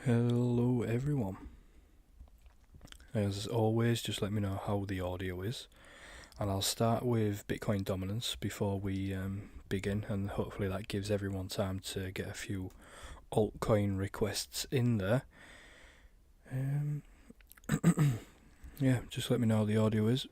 Hello everyone. As always, just let me know how the audio is, and I'll start with Bitcoin dominance before we begin, and hopefully that gives everyone time to get a few altcoin requests in there. Yeah, just let me know how the audio is.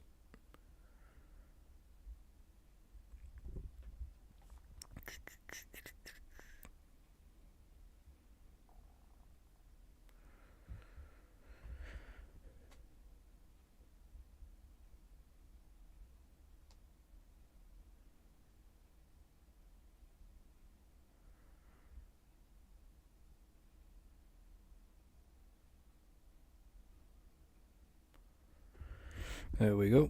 There we go.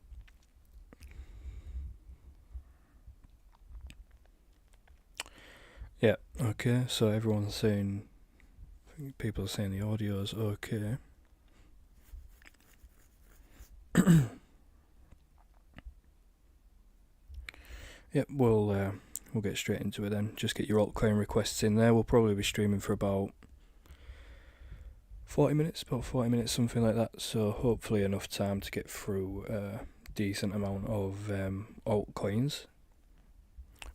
Yeah, okay, so everyone's saying, people are saying the audio is okay. Yep, we'll get straight into it then. Just get your altcoin requests in there. We'll probably be streaming for about 40 minutes, something like that. So hopefully enough time to get through a decent amount of altcoins.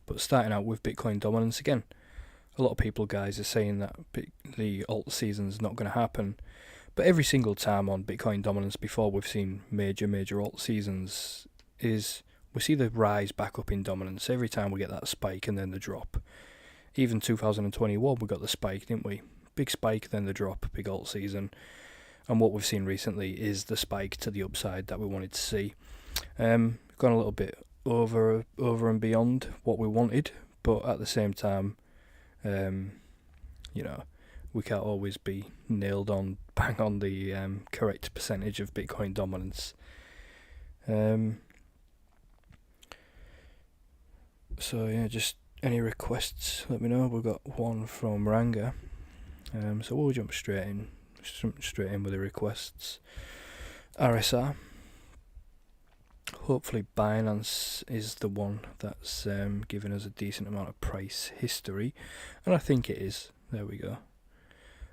But starting out with Bitcoin dominance again. A lot of people, guys, are saying that the alt season's not going to happen. But every single time on Bitcoin dominance before we've seen major alt seasons is we see the rise back up in dominance every time we get that spike and then the drop. Even 2021 we got the spike, didn't we? Big spike, then the drop, big alt season. And what we've seen recently is the spike to the upside that we wanted to see. Gone a little bit over and beyond what we wanted, but at the same time, we can't always be nailed on, bang on the correct percentage of Bitcoin dominance. So yeah, just any requests, let me know. We've got one from Ranga. So we'll jump straight in with the requests. RSR. Hopefully Binance is the one that's giving us a decent amount of price history, and I think it is. There we go.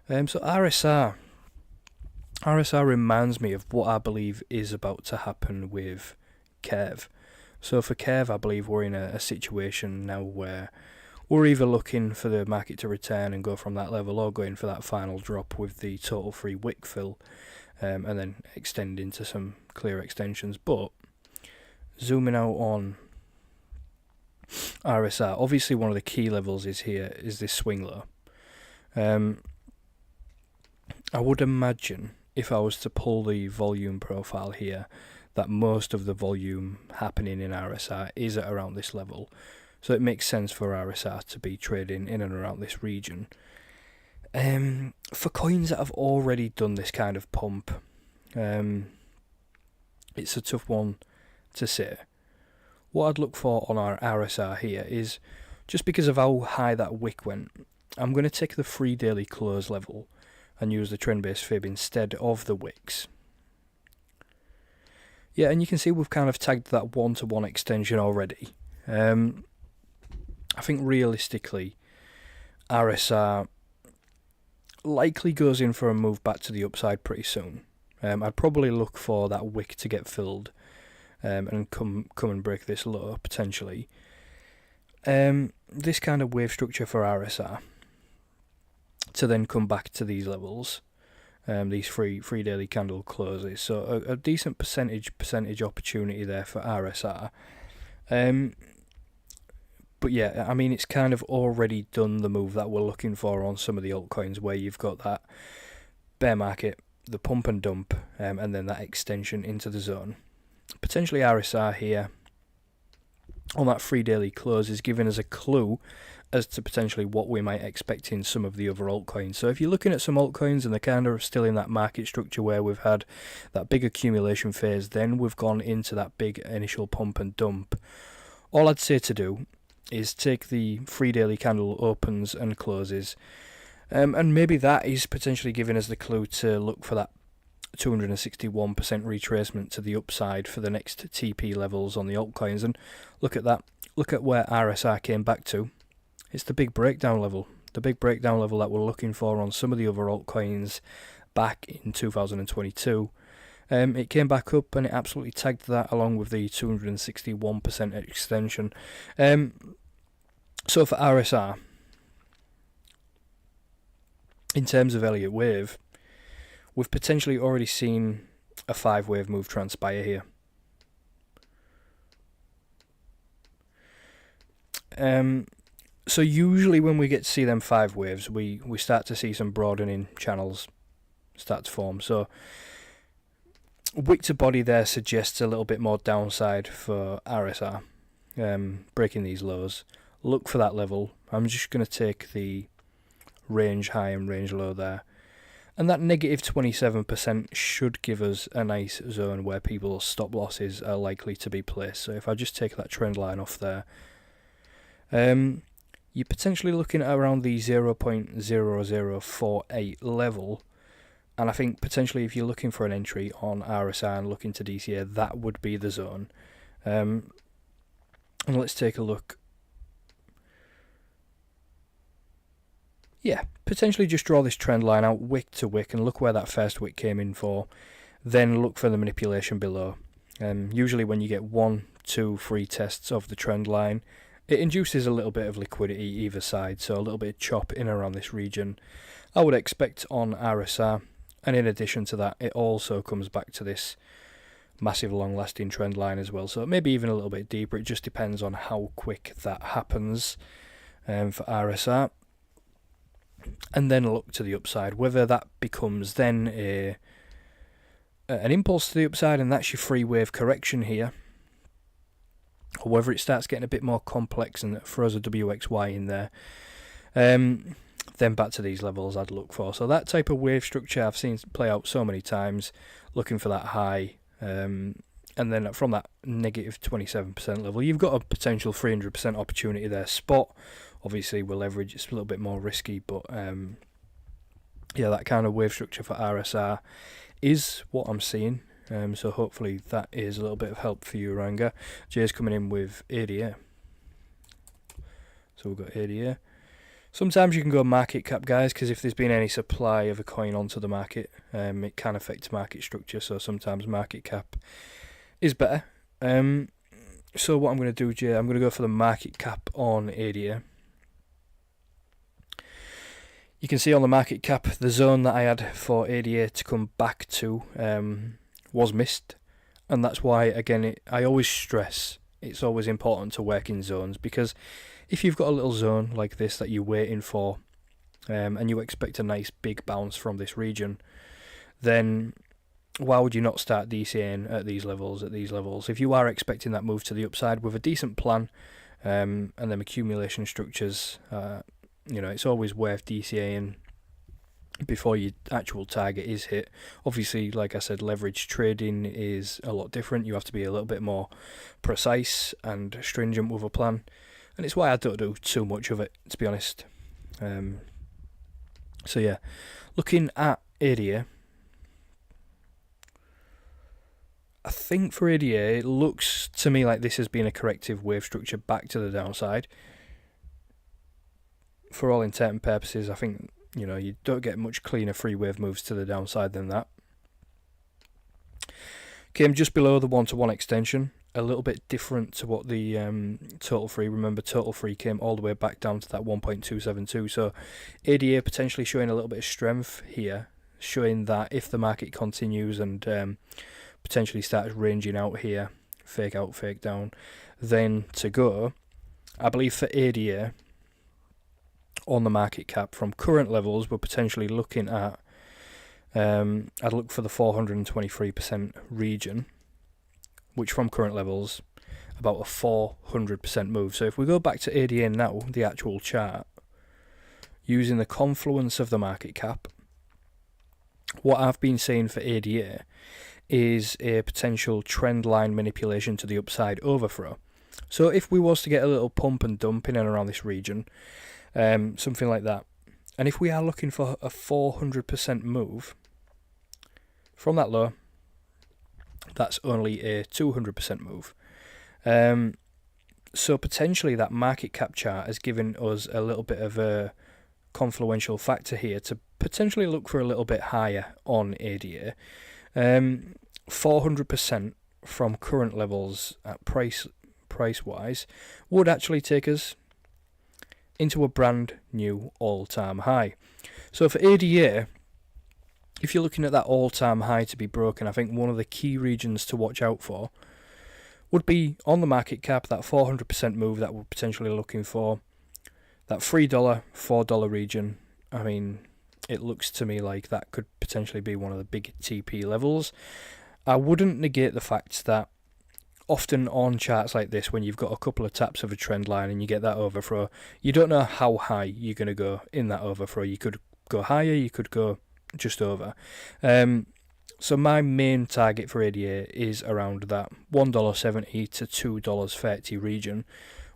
So RSR reminds me of what I believe is about to happen with Kev. So for Kev, I believe we're in a situation now where we're either looking for the market to return and go from that level, or going for that final drop with the total free wick fill, and then extend into some clear extensions. But zooming out on RSR, obviously one of the key levels is this swing low. I would imagine if I was to pull the volume profile here, that most of the volume happening in RSR is at around this level. So it makes sense for RSR to be trading in and around this region. For coins that have already done this kind of pump, it's a tough one to say. What I'd look for on our RSR here is, just because of how high that wick went, I'm going to take the 3 daily close level and use the trend-based fib instead of the wicks. Yeah, and you can see we've kind of tagged that 1-to-1 extension already. I think realistically, RSR likely goes in for a move back to the upside pretty soon. I'd probably look for that wick to get filled and come and break this low potentially. This kind of wave structure for RSR to then come back to these levels, these three daily candle closes. So a decent percentage opportunity there for RSR. But yeah, I mean, it's kind of already done the move that we're looking for on some of the altcoins, where you've got that bear market, the pump and dump, and then that extension into the zone. Potentially RSR here on that 3 daily close is giving us a clue as to potentially what we might expect in some of the other altcoins. So if you're looking at some altcoins and they're kind of still in that market structure where we've had that big accumulation phase, then we've gone into that big initial pump and dump, all I'd say to do is take the 3 daily candle opens and closes, and maybe that is potentially giving us the clue to look for that 261% retracement to the upside for the next TP levels on the altcoins. And look at that, look at where RSR came back to. It's the big breakdown level, the big breakdown level that we're looking for on some of the other altcoins back in 2022. It came back up and it absolutely tagged that along with the 261% extension. So for RSR, in terms of Elliott Wave, we've potentially already seen a 5-wave move transpire here. So usually when we get to see them 5 waves, we start to see some broadening channels start to form. So wick to body there suggests a little bit more downside for RSR, breaking these lows. Look for that level. I'm just going to take the range high and range low there. And that negative 27% should give us a nice zone where people's stop losses are likely to be placed. So if I just take that trend line off there, you're potentially looking at around the 0.0048 level. And I think potentially if you're looking for an entry on RSI and looking to DCA, that would be the zone. And let's take a look. Yeah, potentially just draw this trend line out wick to wick and look where that first wick came in for. Then look for the manipulation below. Usually when you get 1, 2, 3 tests of the trend line, it induces a little bit of liquidity either side, so a little bit of chop in around this region I would expect on RSR. And in addition to that, it also comes back to this massive long-lasting trend line as well. So maybe even a little bit deeper. It just depends on how quick that happens for RSR. And then look to the upside. Whether that becomes then an impulse to the upside, and that's your 3-wave correction here, or whether it starts getting a bit more complex and throws a WXY in there. Then back to these levels I'd look for. So that type of wave structure I've seen play out so many times, looking for that high, and then from that negative 27% level, you've got a potential 300% opportunity there. Spot, obviously, will leverage, it's a little bit more risky, but yeah, that kind of wave structure for RSR is what I'm seeing. So hopefully that is a little bit of help for you, Ranga. Jay's coming in with ADA. So we've got ADA. Sometimes you can go market cap, guys, because if there's been any supply of a coin onto the market, it can affect market structure. So sometimes market cap is better. So what I'm going to do, Jay, I'm going to go for the market cap on ADA. You can see on the market cap, the zone that I had for ADA to come back to was missed. And that's why, again, I always stress it's always important to work in zones, because if you've got a little zone like this that you're waiting for, and you expect a nice big bounce from this region, then why would you not start DCAing at these levels, if you are expecting that move to the upside with a decent plan, and them accumulation structures, it's always worth DCAing before your actual target is hit. Obviously, like I said, leverage trading is a lot different. You have to be a little bit more precise and stringent with a plan, and it's why I don't do too much of it, to be honest. So yeah, looking at ADA, I think for ADA, it looks to me like this has been a corrective wave structure back to the downside. For all intent and purposes, I think, you don't get much cleaner 3-wave moves to the downside than that. Came just below the 1-to-1 extension, a little bit different to what the total free. Remember, total free came all the way back down to that 1.272. So ADA potentially showing a little bit of strength here, showing that if the market continues and potentially starts ranging out here, fake out, fake down, then to go. I believe for ADA, on the market cap from current levels, we're potentially looking at, I'd look for the 423% region, which from current levels, about a 400% move. So if we go back to ADA now, the actual chart, using the confluence of the market cap, what I've been saying for ADA is a potential trend line manipulation to the upside overthrow. So if we was to get a little pump and dump in and around this region, something like that, and if we are looking for a 400% move from that low, that's only a 200% move. So potentially that market cap chart has given us a little bit of a confluential factor here to potentially look for a little bit higher on ADA. 400% from current levels at price wise would actually take us into a brand new all-time high. So for ADA, if you're looking at that all-time high to be broken, I think one of the key regions to watch out for would be on the market cap, that 400% move that we're potentially looking for, that $3, $4 region. I mean, it looks to me like that could potentially be one of the big TP levels. I wouldn't negate the fact that often on charts like this, when you've got a couple of taps of a trend line and you get that overthrow, you don't know how high you're going to go in that overthrow. You could go higher, you could go just over. So my main target for ADA is around that $1.70 to $2.30 region,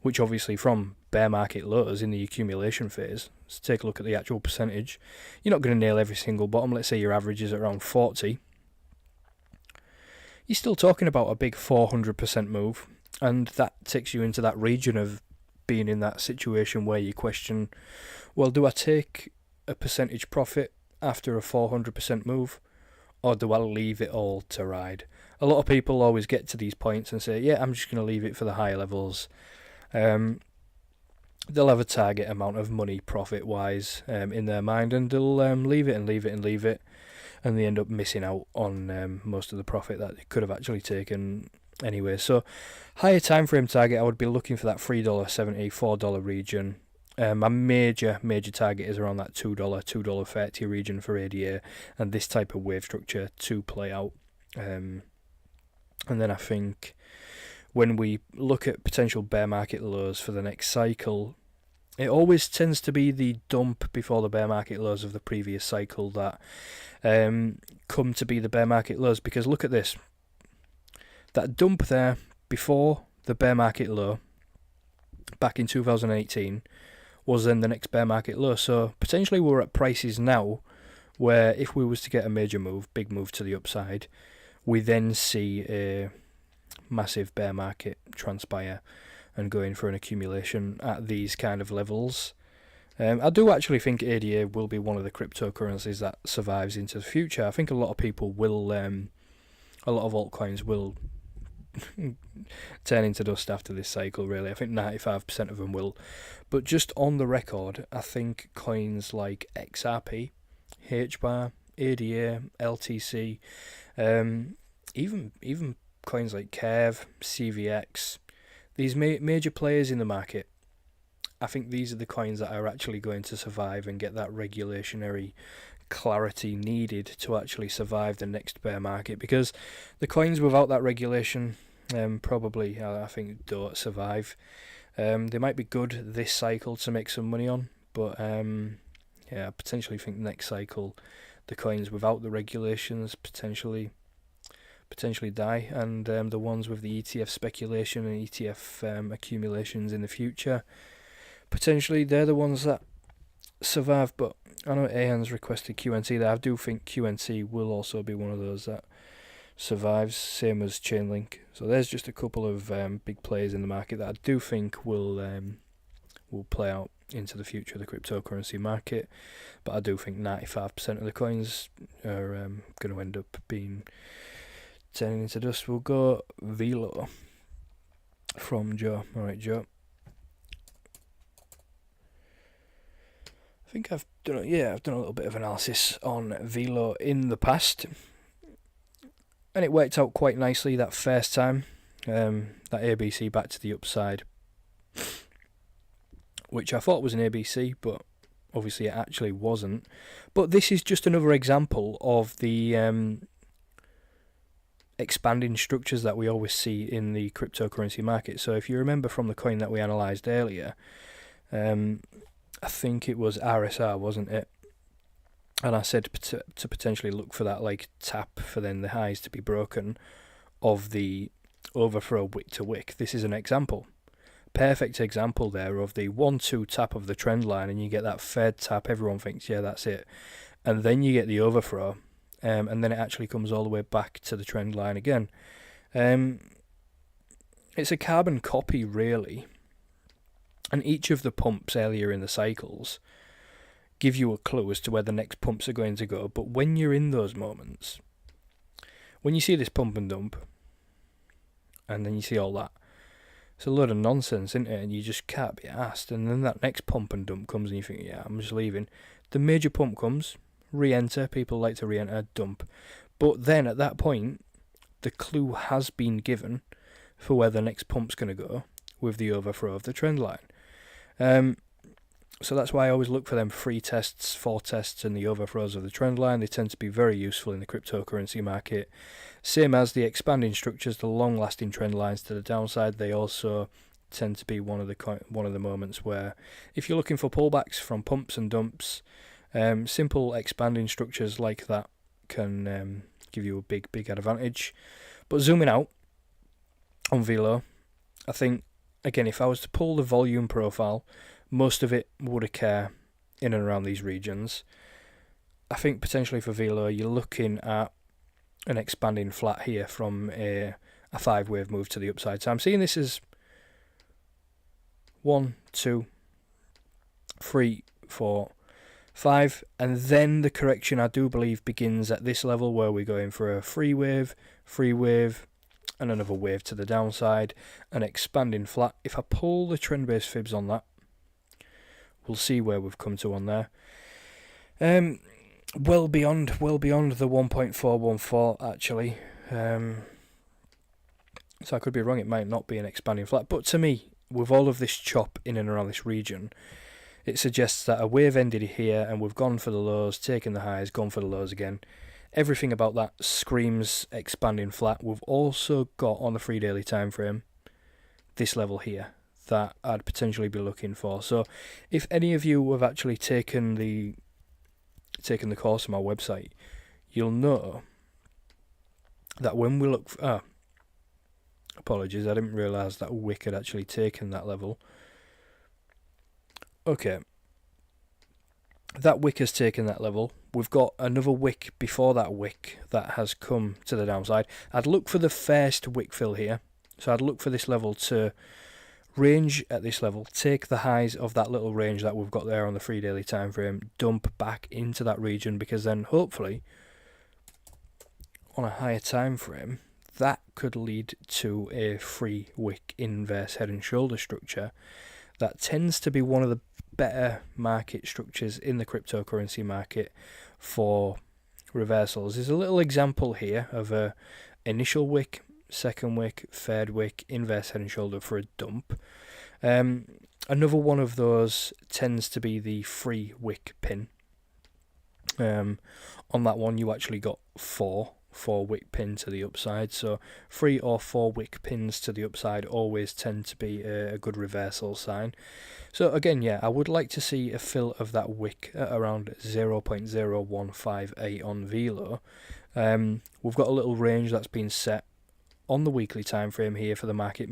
which obviously from bear market lows in the accumulation phase, let's take a look at the actual percentage. You're not going to nail every single bottom. Let's say your average is around 40. You're still talking about a big 400% move, and that takes you into that region of being in that situation where you question, well, do I take a percentage profit after a 400% move, or do I leave it all to ride? A lot of people always get to these points and say, yeah, I'm just going to leave it for the higher levels. They'll have a target amount of money profit-wise in their mind, and they'll leave it and leave it and leave it, and they end up missing out on most of the profit that they could have actually taken anyway. So higher time frame target, I would be looking for that $3.70, $4 region. My major target is around that $2, $2.30 region for ADA, and this type of wave structure to play out. And then I think when we look at potential bear market lows for the next cycle, it always tends to be the dump before the bear market lows of the previous cycle that come to be the bear market lows. Because look at this, that dump there before the bear market low back in 2018 was then the next bear market low. So potentially we're at prices now where if we was to get a major move, big move to the upside, we then see a massive bear market transpire and go in for an accumulation at these kind of levels. I do actually think ADA will be one of the cryptocurrencies that survives into the future. I think a lot of people will, a lot of altcoins will turn into dust after this cycle, really. I think 95% of them will. But just on the record, I think coins like XRP, HBAR, ADA, LTC, even coins like Curve, CVX, these major players in the market, I think these are the coins that are actually going to survive and get that regulationary clarity needed to actually survive the next bear market, because the coins without that regulation probably, I think, don't survive. They might be good this cycle to make some money on, but yeah, I potentially think next cycle the coins without the regulations potentially die, and the ones with the ETF speculation and ETF accumulations in the future, potentially they're the ones that survive. But I know Ahan's requested QNT there. I do think QNT will also be one of those that survives, same as Chainlink. So there's just a couple of big players in the market that I do think will play out into the future of the cryptocurrency market. But I do think 95% of the coins are going to end up being turning into dust. We'll go VELO from Joe. Alright, Joe. I think I've done a little bit of analysis on VELO in the past, and it worked out quite nicely that first time. That ABC back to the upside, which I thought was an ABC, but obviously it actually wasn't. But this is just another example of the expanding structures that we always see in the cryptocurrency market. So if you remember from the coin that we analysed earlier, I think it was RSR, wasn't it? And I said to potentially look for that like tap for then the highs to be broken of the overthrow wick to wick. This is an example. Perfect example there of the 1-2 tap of the trend line, and you get that third tap, everyone thinks, yeah, that's it. And then you get the overthrow, and then it actually comes all the way back to the trend line again. It's a carbon copy, really. And each of the pumps earlier in the cycles give you a clue as to where the next pumps are going to go. But when you're in those moments, when you see this pump and dump, and then you see all that, it's a load of nonsense, isn't it? And you just can't be asked. And then that next pump and dump comes, and you think, yeah, I'm just leaving. The major pump comes, re-enter. People like to re-enter, dump. But then at that point, the clue has been given for where the next pump's going to go with the overthrow of the trend line. So that's why I always look for them free tests, for tests, and the overthrows of the trend line. They tend to be very useful in the cryptocurrency market. Same as the expanding structures, the long-lasting trend lines to the downside. They also tend to be one of the moments where, if you're looking for pullbacks from pumps and dumps, simple expanding structures like that can give you a big advantage. But zooming out on VELO, I think, again, if I was to pull the volume profile, most of it would occur in and around these regions. I think potentially for VELO, you're looking at an expanding flat here from a 5-wave move to the upside. So I'm seeing this as 1, 2, 3, 4, 5, and then the correction, I do believe, begins at this level where we're going for a free wave, and another wave to the downside, an expanding flat. If I pull the trend-based fibs on that, we'll see where we've come to on there. Well beyond the 1.414 actually. So I could be wrong, it might not be an expanding flat, but to me, with all of this chop in and around this region, it suggests that a wave ended here and we've gone for the lows, taken the highs, gone for the lows again. Everything about that screams expanding flat. We've also got, on the 3 daily time frame, this level here that I'd potentially be looking for. So if any of you have actually taken the course on my website, you'll know that when we look for, apologies, I didn't realise that wick had actually taken that level. Okay, that wick has taken that level. We've got another wick before that wick that has come to the downside. I'd look for the first wick fill here. So I'd look for this level to range at this level, take the highs of that little range that we've got there on the 3 daily time frame, dump back into that region, because then hopefully on a higher time frame that could lead to a free wick inverse head and shoulder structure. That tends to be one of the better market structures in the cryptocurrency market for reversals. There's a little example here of a initial wick, second wick, third wick, inverse head and shoulder for a dump. Another one of those tends to be the free wick pin. On that one you actually got four wick pin to the upside, so 3 or 4 wick pins to the upside always tend to be a good reversal sign. So again, yeah, I would like to see a fill of that wick at around 0.0158 on VELO. We've got a little range that's been set on the weekly time frame here for the market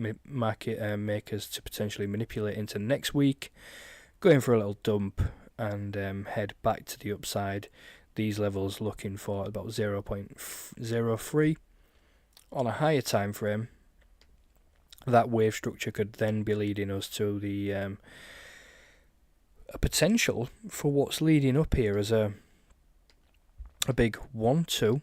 makers to potentially manipulate into next week, going for a little dump and head back to the upside. These levels looking for about 0.03 on a higher time frame. That wave structure could then be leading us to the a potential for what's leading up here as a big 1-2.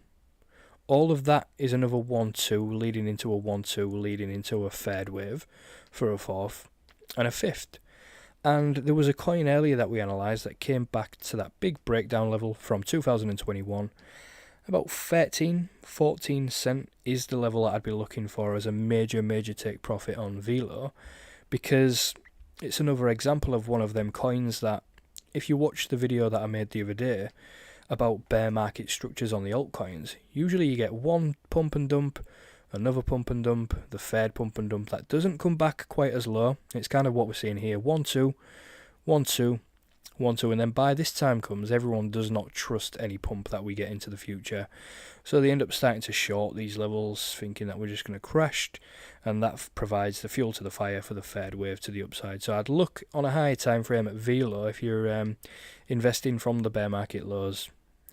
All of that is another 1-2 leading into a 1-2 leading into a third wave for a fourth and a fifth. And there was a coin earlier that we analysed that came back to that big breakdown level from 2021. About 14 cent is the level that I'd be looking for as a major take profit on VELO, because it's another example of one of them coins that, if you watch the video that I made the other day about bear market structures on the altcoins, usually you get one pump and dump, another pump and dump, the third pump and dump that doesn't come back quite as low. It's kind of what we're seeing here, 1-2, 1-2, 1-2, and then by this time comes, everyone does not trust any pump that we get into the future. So they end up starting to short these levels, thinking that we're just going to crash, and that provides the fuel to the fire for the third wave to the upside. So I'd look on a higher time frame at VELO if you're investing from the bear market lows.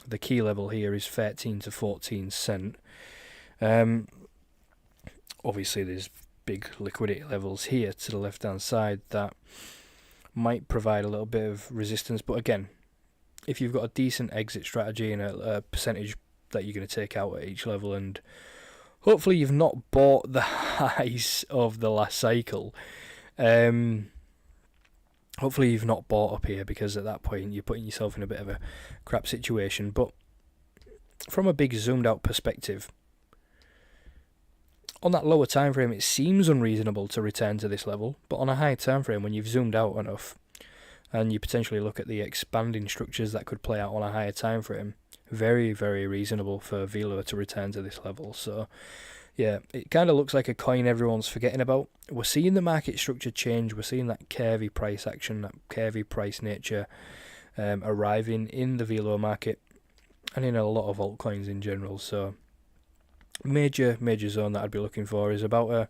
The key level here is 13 to 14 cent. Obviously there's big liquidity levels here to the left hand side that might provide a little bit of resistance, but again, if you've got a decent exit strategy and a percentage that you're going to take out at each level, and hopefully you've not bought the highs of the last cycle. Hopefully you've not bought up here, because at that point you're putting yourself in a bit of a crap situation. But from a big zoomed out perspective, on that lower time frame it seems unreasonable to return to this level, but on a higher time frame, when you've zoomed out enough and you potentially look at the expanding structures that could play out on a higher time frame, very, very reasonable for VELO to return to this level. So yeah, it kind of looks like a coin everyone's forgetting about. We're seeing the market structure change. We're seeing that curvy price action, that curvy price nature arriving in the VELO market and in a lot of altcoins in general. So major zone that I'd be looking for is about I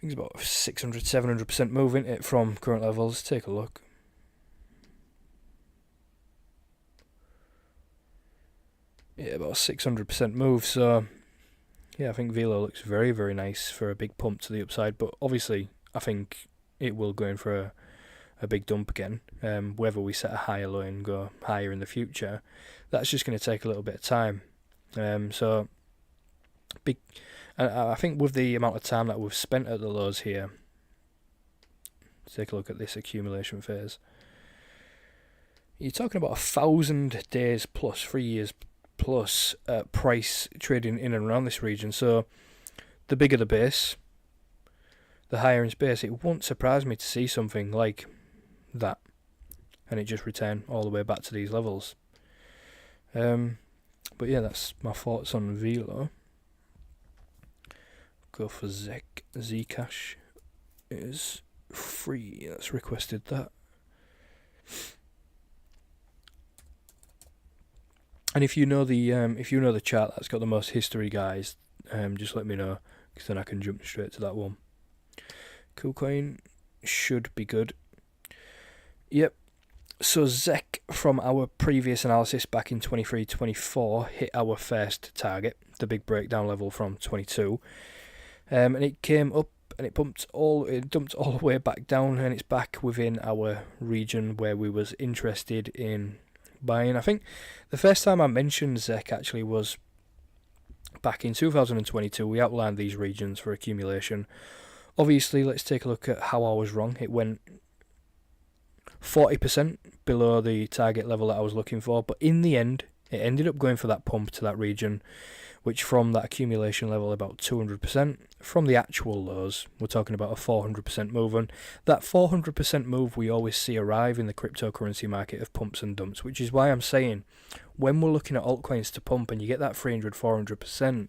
think it's about 600-700% move in it from current levels. Take a look. Yeah, about 600% move. So yeah, I think VELO looks very, very nice for a big pump to the upside, but obviously I think it will go in for a big dump again. Whether we set a higher low and go higher in the future, that's just going to take a little bit of time. So big, I think with the amount of time that we've spent at the lows here, take a look at this accumulation phase. You're talking about 1,000 days plus, 3 years plus price trading in and around this region. So the bigger the base, the higher in space. It won't surprise me to see something like that and it just return all the way back to these levels. But yeah, that's my thoughts on VELO. Go for Zcash is free. That's requested that. And if you know the chart that's got the most history, guys, just let me know, because then I can jump straight to that one. KuCoin should be good. Yep. So ZEC, from our previous analysis back in 23-24, hit our first target, the big breakdown level from 22, and it came up and it dumped all the way back down, and it's back within our region where we was interested in buying. I think the first time I mentioned ZEC actually was back in 2022. We outlined these regions for accumulation. Obviously, let's take a look at how I was wrong. It went 40% below the target level that I was looking for, but in the end it ended up going for that pump to that region, which from that accumulation level about 200%. From the actual lows, we're talking about a 400% move, and that 400% move we always see arrive in the cryptocurrency market of pumps and dumps, which is why I'm saying when we're looking at altcoins to pump and you get that 300-400%,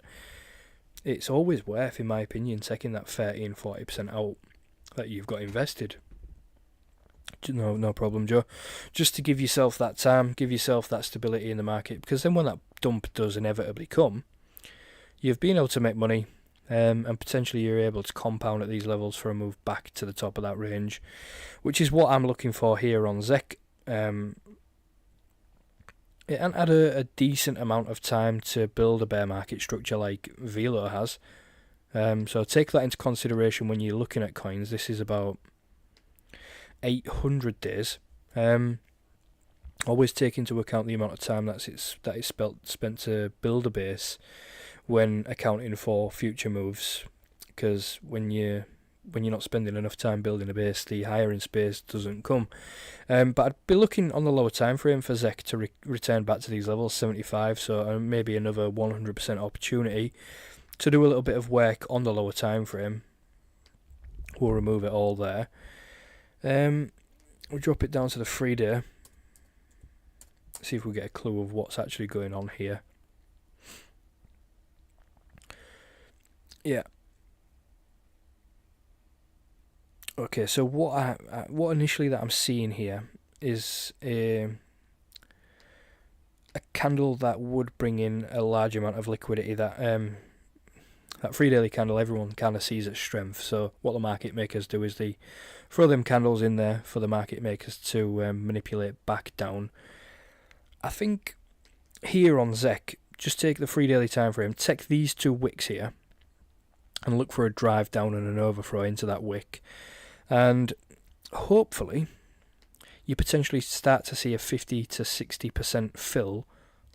it's always worth, in my opinion, taking that 30-40% out that you've got invested. No problem, Joe. Just to give yourself that time, give yourself that stability in the market, because then when that dump does inevitably come, you've been able to make money, and potentially you're able to compound at these levels for a move back to the top of that range, which is what I'm looking for here on ZEC. It hasn't had a decent amount of time to build a bear market structure like VELO has, so take that into consideration when you're looking at coins. This is about 800 days. Always take into account the amount of time that is spent to build a base when accounting for future moves, because when you're not spending enough time building a base, the higher in space doesn't come. But I'd be looking on the lower time frame for ZEC to return back to these levels, 75, so maybe another 100% opportunity to do a little bit of work on the lower time frame. We'll remove it all there. We'll drop it down to the 3-day. See if we get a clue of what's actually going on here. Yeah. Okay, so what initially that I'm seeing here is a candle that would bring in a large amount of liquidity. That 3-daily candle everyone kind of sees as strength. So what the market makers do is they throw them candles in there for the market makers to manipulate back down. I think here on ZEC, just take the 3-daily time frame, take these two wicks here, and look for a drive down and an overthrow into that wick. And hopefully you potentially start to see a 50 to 60% fill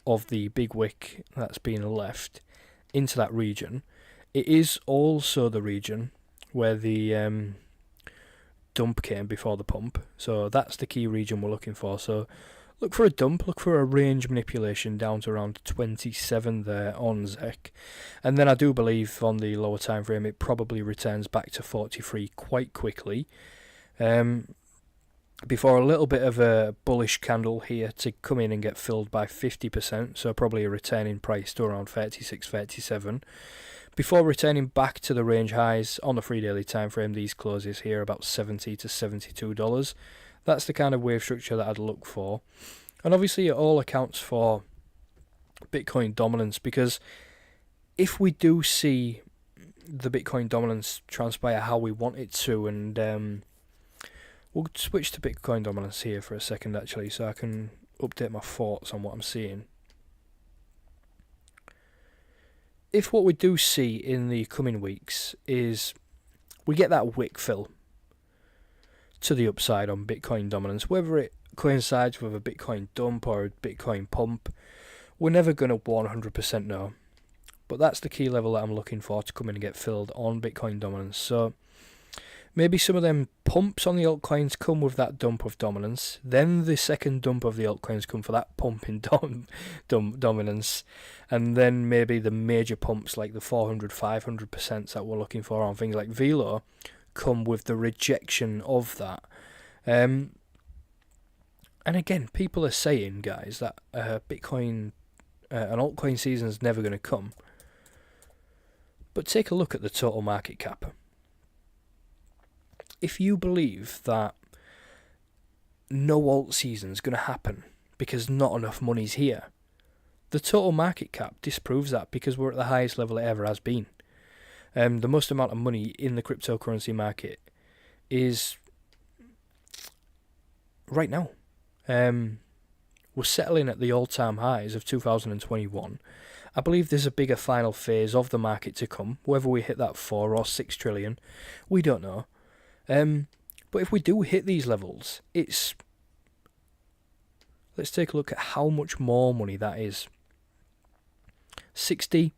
of the big wick that's being left into that region. It is also the region where the dump came before the pump, so that's the key region we're looking for. So look for a dump, look for a range manipulation down to around 27 there on ZEC, and then I do believe on the lower time frame it probably returns back to 43 quite quickly, before a little bit of a bullish candle here to come in and get filled by 50%, so probably a returning price to around 36, 37, before returning back to the range highs on the 3 daily time frame. These closes here about $70 to $72. That's the kind of wave structure that I'd look for. And obviously it all accounts for Bitcoin dominance, because if we do see the Bitcoin dominance transpire how we want it to, and we'll switch to Bitcoin dominance here for a second actually, so I can update my thoughts on what I'm seeing. If what we do see in the coming weeks is we get that wick fill to the upside on Bitcoin dominance, whether it coincides with a Bitcoin dump or a Bitcoin pump, we're never going to 100% know. But that's the key level that I'm looking for to come in and get filled on Bitcoin dominance. So maybe some of them pumps on the altcoins come with that dump of dominance, then the second dump of the altcoins come for that pump in dominance, and then maybe the major pumps like the 400, 500% that we're looking for on things like VELO come with the rejection of that. And again, people are saying, guys, that Bitcoin, an altcoin season is never going to come. But take a look at the total market cap. If you believe that no alt season is going to happen because not enough money's here, the total market cap disproves that, because we're at the highest level it ever has been. The most amount of money in the cryptocurrency market is right now. We're settling at the all-time highs of 2021. I believe there's a bigger final phase of the market to come. Whether we hit that 4 or 6 trillion, we don't know. But if we do hit these levels, let's take a look at how much more money that is. 60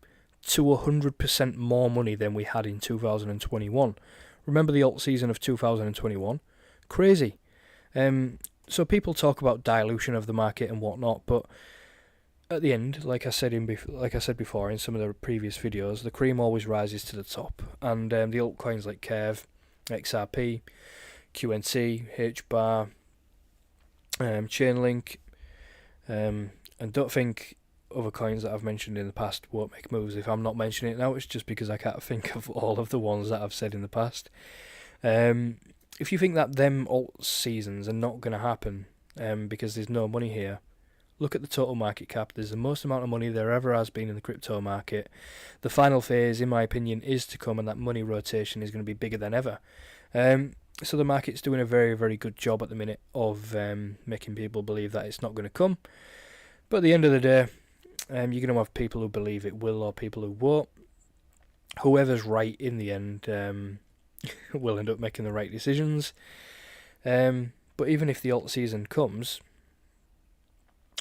to 100% more money than we had in 2021. Remember the alt season of 2021? Crazy. So people talk about dilution of the market and whatnot, but at the end, like I said before in some of the previous videos, the cream always rises to the top, and the altcoins like Curve, XRP, QNT, HBAR, Chainlink, and don't think other coins that I've mentioned in the past won't make moves. If I'm not mentioning it now, it's just because I can't think of all of the ones that I've said in the past. If you think that them alt seasons are not going to happen because there's no money here, look at the total market cap. There's the most amount of money there ever has been in the crypto market. The final phase, in my opinion, is to come, and that money rotation is going to be bigger than ever. So the market's doing a very, very good job at the minute of making people believe that it's not going to come. But at the end of the day, you're going to have people who believe it will or people who won't. Whoever's right in the end will end up making the right decisions. But even if the alt season comes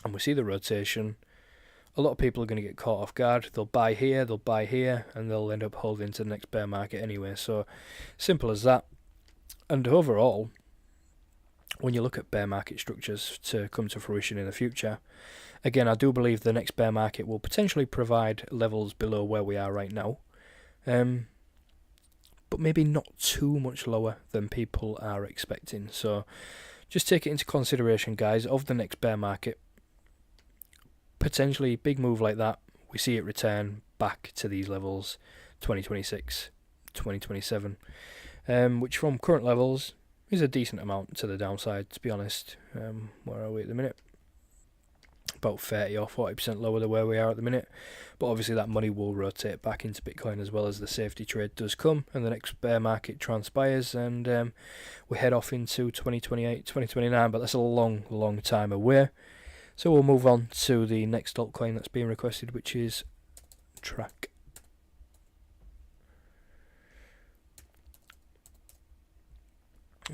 and we see the rotation, a lot of people are going to get caught off guard. They'll buy here, and they'll end up holding to the next bear market anyway. So simple as that. And overall, when you look at bear market structures to come to fruition in the future, again, I do believe the next bear market will potentially provide levels below where we are right now, but maybe not too much lower than people are expecting. So just take it into consideration, guys, of the next bear market. Potentially big move like that, we see it return back to these levels 2026, 2027, which from current levels is a decent amount to the downside, to be honest. Where are we at the minute? About 30 or 40% lower than where we are at the minute. But obviously that money will rotate back into Bitcoin as well as the safety trade does come and the next bear market transpires, and we head off into 2028, 2029, but that's a long, long time away. So we'll move on to the next altcoin that's being requested, which is TRAC.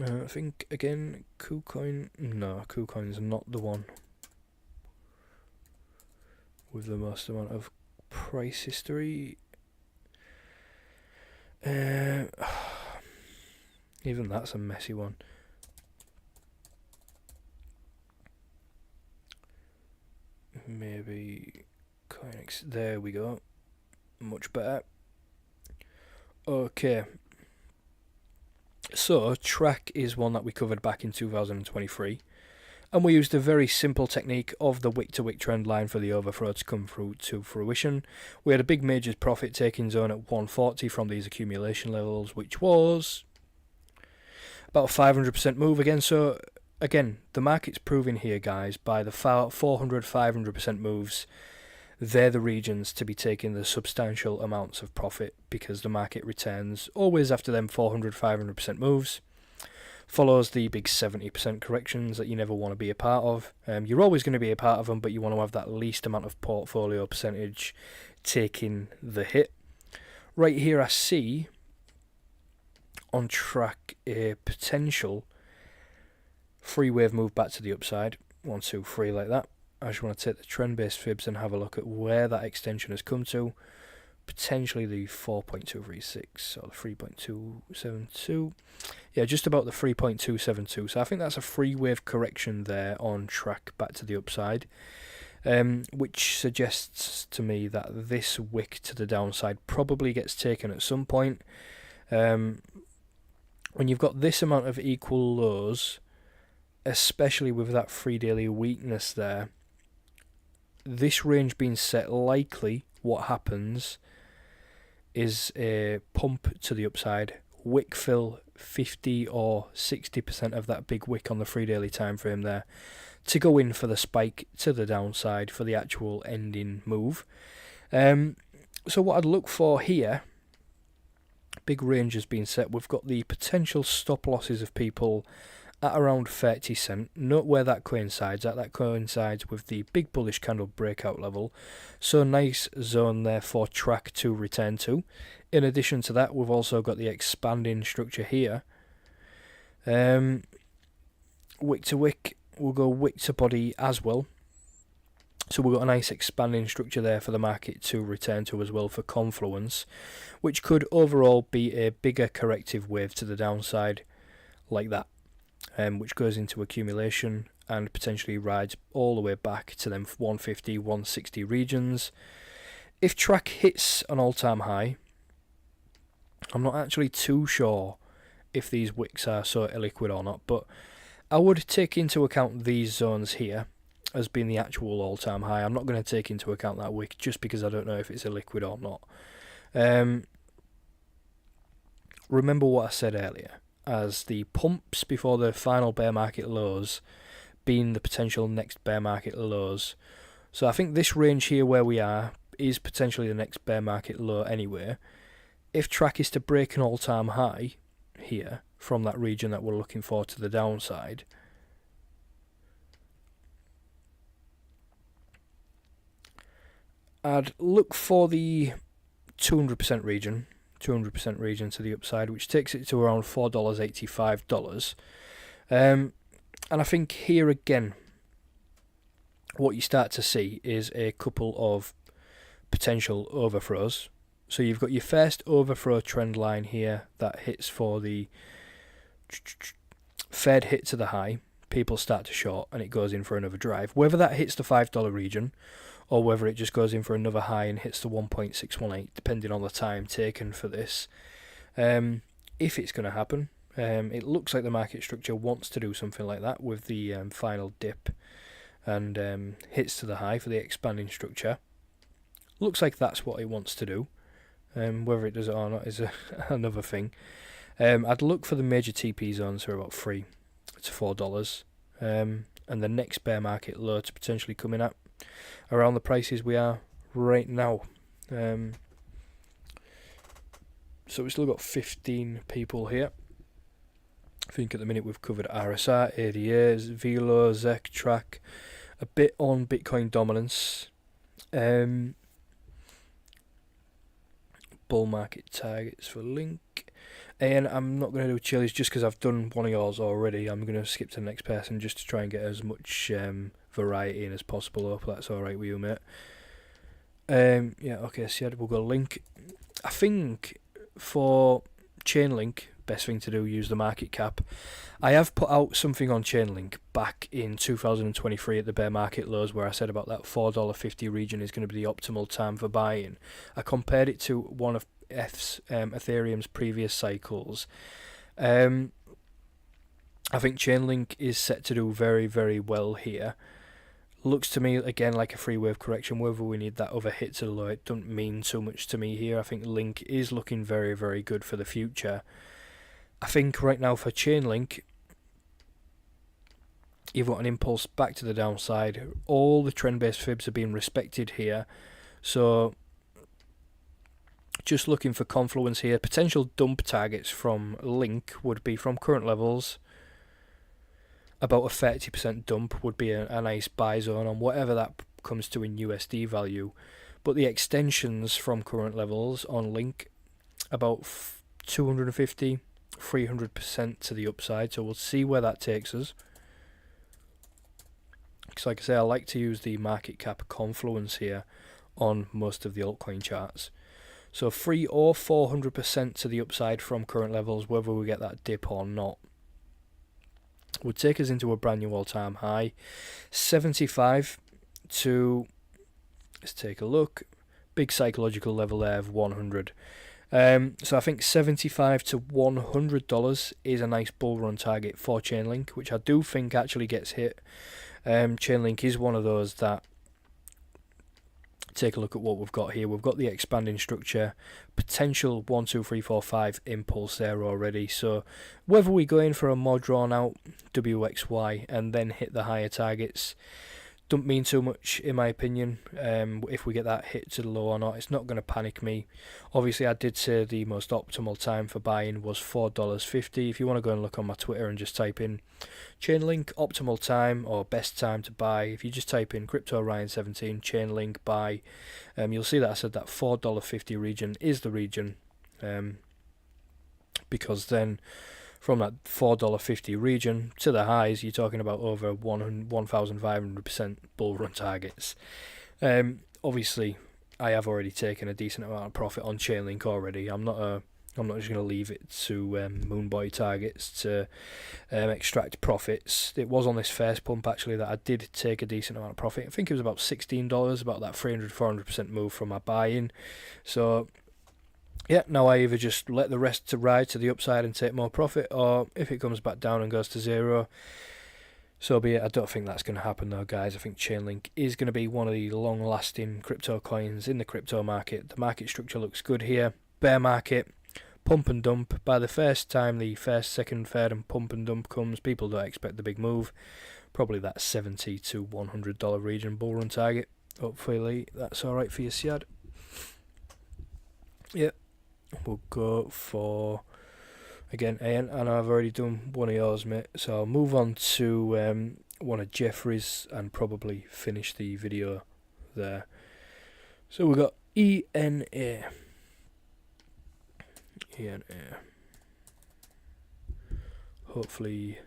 I think again, KuCoin. No, KuCoin's not the one with the most amount of price history. Even that's a messy one. Maybe Coinex. There we go. Much better. Okay. So, TRAC is one that we covered back in 2023. And we used a very simple technique of the wick-to-wick trend line for the overthrow to come through to fruition. We had a big major profit taking zone at 140 from these accumulation levels, which was about a 500% move again. So again, the market's proving here, guys, by the 400-500% moves, they're the regions to be taking the substantial amounts of profit, because the market returns always after them 400-500% moves. Follows the big 70% corrections that you never want to be a part of. You're always going to be a part of them, but you want to have that least amount of portfolio percentage taking the hit. Right here I see on TRAC a potential free wave move back to the upside. 1, 2, 3 like that. I just want to take the trend based fibs and have a look at where that extension has come to. Potentially the 4.236 or the 3.272. Yeah, just about the 3.272. So I think that's a free wave correction there on TRAC back to the upside, which suggests to me that this wick to the downside probably gets taken at some point. When you've got this amount of equal lows, especially with that 3-daily weakness there, this range being set, likely what happens is a pump to the upside, wick fill 50 or 60% of that big wick on the 3-daily time frame there to go in for the spike to the downside for the actual ending move. So what I'd look for here, big range has been set. We've got the potential stop losses of people at around 30 cent. Note where that coincides at. That coincides with the big bullish candle breakout level. So nice zone there for TRAC to return to. In addition to that, we've also got the expanding structure here. Wick to wick, we'll go wick to body as well. So we've got a nice expanding structure there for the market to return to as well for confluence, which could overall be a bigger corrective wave to the downside like that. Which goes into accumulation and potentially rides all the way back to them 150, 160 regions. If TRAC hits an all-time high, I'm not actually too sure if these wicks are so illiquid or not, but I would take into account these zones here as being the actual all-time high. I'm not going to take into account that wick just because I don't know if it's illiquid or not. Remember what I said earlier, as the pumps before the final bear market lows being the potential next bear market lows. So I think this range here where we are is potentially the next bear market low anyway. If TRAC is to break an all-time high here from that region that we're looking for to the downside, I'd look for the 200% region. 200% region to the upside, which takes it to around $4.85. And I think here again, what you start to see is a couple of potential overthrows. So you've got your first overthrow trend line here that hits for the Fed hit to the high, people start to short, and it goes in for another drive. Whether that hits the $5 region, or whether it just goes in for another high and hits the 1.618, depending on the time taken for this. If it's going to happen, it looks like the market structure wants to do something like that with the final dip and hits to the high for the expanding structure. Looks like that's what it wants to do. Whether it does it or not is another thing. I'd look for the major TP zones for about $3 to $4, and the next bear market low to potentially come in at around the prices we are right now. So we've still got 15 people here. I think at the minute we've covered RSR, ADA, VELO, ZEC, TRAC, a bit on Bitcoin dominance, bull market targets for Link, And I'm not going to do Chili's just because I've done one of yours already. I'm going to skip to the next person just to try and get as much variety in as possible. Hope that's alright with you, mate. Yeah, okay, so we'll go Link. I think for Chainlink, best thing to do, use the market cap. I have put out something on Chainlink back in 2023 at the bear market lows where I said about that $4.50 region is going to be the optimal time for buying. I compared it to one of Ethereum's previous cycles. I think Chainlink is set to do very, very well here. Looks to me again like a free wave correction. Whether we need that other hit to the low, it doesn't mean so much to me here. I think Link is looking very, very good for the future. I think right now for Chainlink, you've got an impulse back to the downside. All the trend-based fibs are being respected here, so just looking for confluence here. Potential dump targets from Link would be from current levels. About a 30% dump would be a nice buy zone on whatever that comes to in USD value. But the extensions from current levels on Link, about 250, 300% to the upside. So we'll see where that takes us. Because like I say, I like to use the market cap confluence here on most of the altcoin charts. So 300 or 400% to the upside from current levels, whether we get that dip or not, would take us into a brand new all-time high. 75 to, let's take a look, big psychological level there of 100. So I think $75 to $100 is a nice bull run target for Chainlink, which I do think actually gets hit. Chainlink is one of those that, take a look at what we've got here. We've got the expanding structure, potential 1, 2, 3, 4, 5 impulse there already. So whether we go in for a more drawn out WXY and then hit the higher targets, don't mean too much in my opinion. If we get that hit to the low or not, it's not going to panic me. Obviously I did say the most optimal time for buying was $4.50. If you want to go and look on my Twitter and just type in Chainlink optimal time or best time to buy, if you just type in Crypto Ryan 17 Chainlink buy, you'll see that I said that $4.50 region is the region, because then from that $4.50 region to the highs, you're talking about over 1,500% bull run targets. Obviously, I have already taken a decent amount of profit on Chainlink already. I'm not just going to leave it to Moonboy targets to extract profits. It was on this first pump actually that I did take a decent amount of profit. I think it was about $16, about that 300-400% move from my buy-in. So yeah, now I either just let the rest to ride to the upside and take more profit, or if it comes back down and goes to zero, so be it. I don't think that's going to happen though, guys. I think Chainlink is going to be one of the long-lasting crypto coins in the crypto market. The market structure looks good here. Bear market, pump and dump. By the first time the first, second, third and pump and dump comes, people don't expect the big move. Probably that $70 to $100 region bull run target. Hopefully that's alright for you, Siad. Yep. We'll go for, again, and I've already done one of yours, mate, so I'll move on to one of Jeffrey's and probably finish the video there. So we've got ENA. Hopefully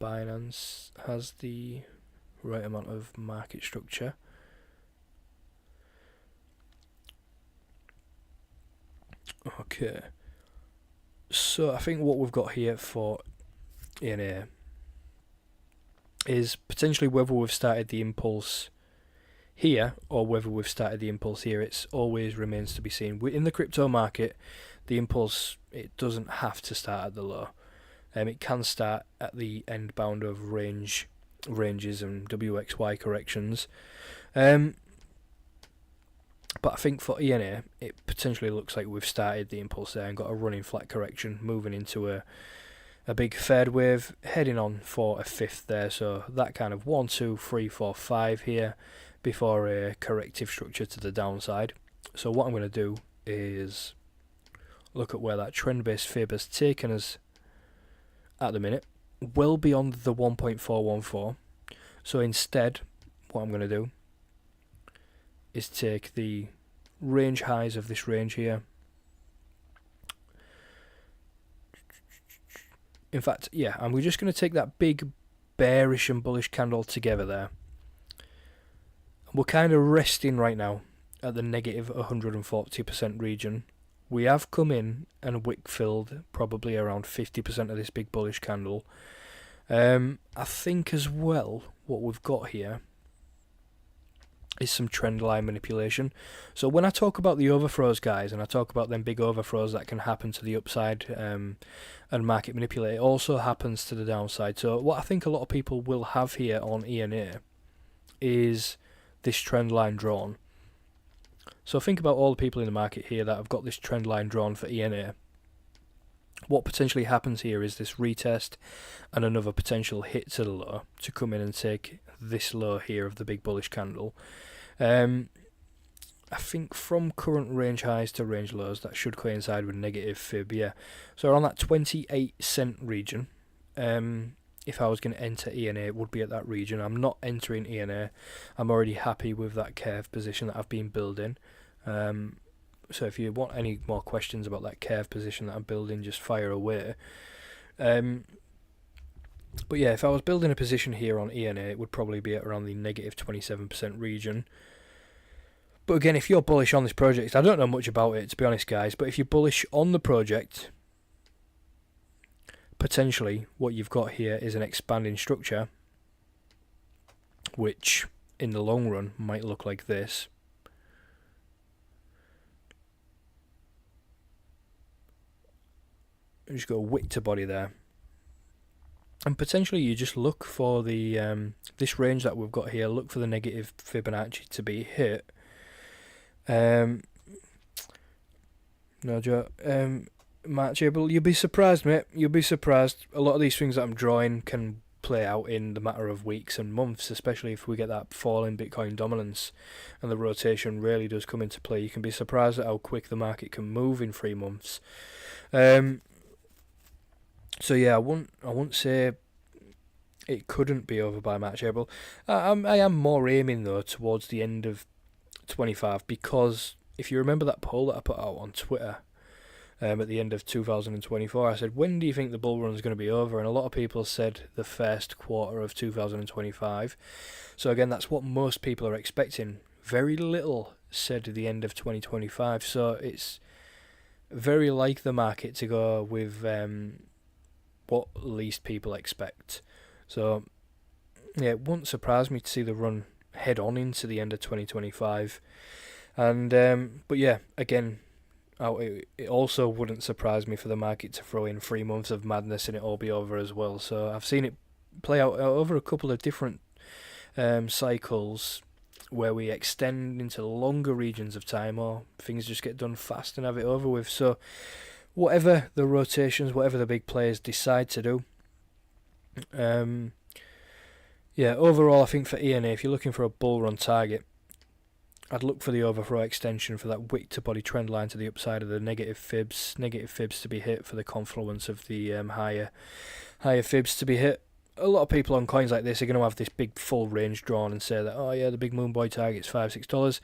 Binance has the right amount of market structure. Okay, so I think what we've got here for ENA is potentially whether we've started the impulse here or whether we've started the impulse here. It's always remains to be seen. In the crypto market, the impulse, it doesn't have to start at the low. It can start at the end bound of ranges and WXY corrections. But I think for ENA, it potentially looks like we've started the impulse there and got a running flat correction, moving into a big third wave, heading on for a fifth there. So that kind of 1, 2, 3, 4, 5 here before a corrective structure to the downside. So what I'm going to do is look at where that trend-based fib has taken us at the minute, well beyond the 1.414. So instead, what I'm going to do is take the range highs of this range here, In fact, yeah, and we're just going to take that big bearish and bullish candle together there. We're kind of resting right now at the negative 140% region. We have come in and wick filled probably around 50% of this big bullish candle. I think as well what we've got here is some trend line manipulation. So when I talk about the overthrows, guys, and I talk about them big overthrows that can happen to the upside and market manipulate, it also happens to the downside. So what I think a lot of people will have here on ENA is this trend line drawn. So think about all the people in the market here that have got this trend line drawn for ENA. What potentially happens here is this retest and another potential hit to the low to come in and take this low here of the big bullish candle. I think from current range highs to range lows, that should coincide with negative fib, yeah. So around that 28-cent region, if I was going to enter ENA, it would be at that region. I'm not entering ENA. I'm already happy with that curve position that I've been building. So if you want any more questions about that curve position that I'm building, just fire away. But yeah, if I was building a position here on ENA, it would probably be at around the negative 27% region. But again, if you're bullish on this project, I don't know much about it, to be honest, guys, but if you're bullish on the project, potentially what you've got here is an expanding structure, which in the long run might look like this. Just go wick to body there. And potentially you just look for the this range that we've got here, look for the negative Fibonacci to be hit. No, Joe. Match able, you'll be surprised, mate. You'll be surprised. A lot of these things that I'm drawing can play out in the matter of weeks and months, especially if we get that fall in Bitcoin dominance and the rotation really does come into play. You can be surprised at how quick the market can move in 3 months. So yeah, I won't say it couldn't be over by March, April. I am more aiming though towards the end of 25, because if you remember that poll that I put out on Twitter at the end of 2024, I said, when do you think the bull run is going to be over? And a lot of people said the first quarter of 2025. So again, that's what most people are expecting. Very little said the end of 2025. So it's very like the market to go with what least people expect. So yeah, it wouldn't surprise me to see the run head on into the end of 2025. And but yeah, again, it also wouldn't surprise me for the market to throw in 3 months of madness and it all be over as well. So I've seen it play out over a couple of different cycles where we extend into longer regions of time, or things just get done fast and have it over with. So whatever the rotations, whatever the big players decide to do, yeah, overall I think for ENA, if you're looking for a bull run target, I'd look for the overthrow extension for that wick to body trend line to the upside of the negative fibs to be hit, for the confluence of the higher fibs to be hit. A lot of people on coins like this are going to have this big full range drawn and say that, oh yeah, the big moon boy target's $5-6.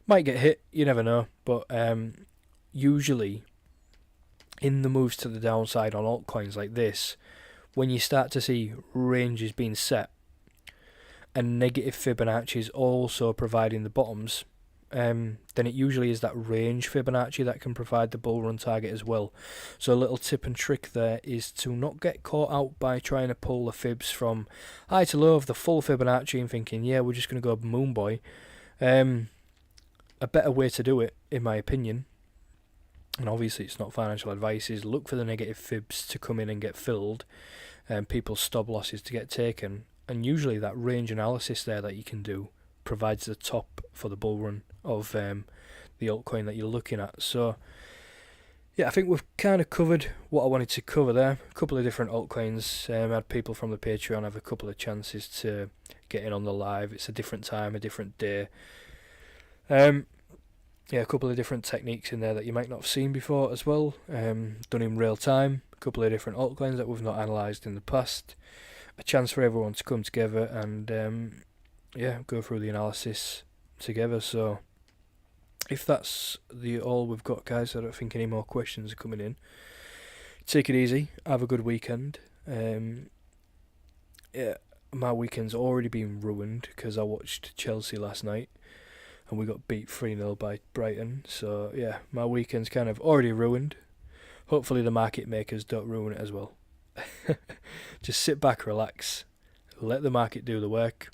Might get hit, you never know. But usually in the moves to the downside on altcoins like this, when you start to see ranges being set and negative Fibonacci is also providing the bottoms, then it usually is that range Fibonacci that can provide the bull run target as well. So a little tip and trick there is to not get caught out by trying to pull the fibs from high to low of the full Fibonacci and thinking, yeah, we're just going to go moon boy. A better way to do it, in my opinion, and obviously it's not financial advice, is look for the negative fibs to come in and get filled, and people's stop losses to get taken. And usually that range analysis there that you can do provides the top for the bull run of the altcoin that you're looking at. So yeah, I think we've kind of covered what I wanted to cover there. A couple of different altcoins. I had people from the Patreon have a couple of chances to get in on the live. It's a different time, a different day. Yeah, a couple of different techniques in there that you might not have seen before as well. Done in real time. A couple of different altcoins that we've not analysed in the past. A chance for everyone to come together and yeah, go through the analysis together. So if that's all we've got, guys, I don't think any more questions are coming in. Take it easy, have a good weekend, Yeah, my weekend's already been ruined because I watched Chelsea last night and we got beat 3-0 by Brighton. So, yeah, my weekend's kind of already ruined. Hopefully, the market makers don't ruin it as well. Just sit back, relax, let the market do the work,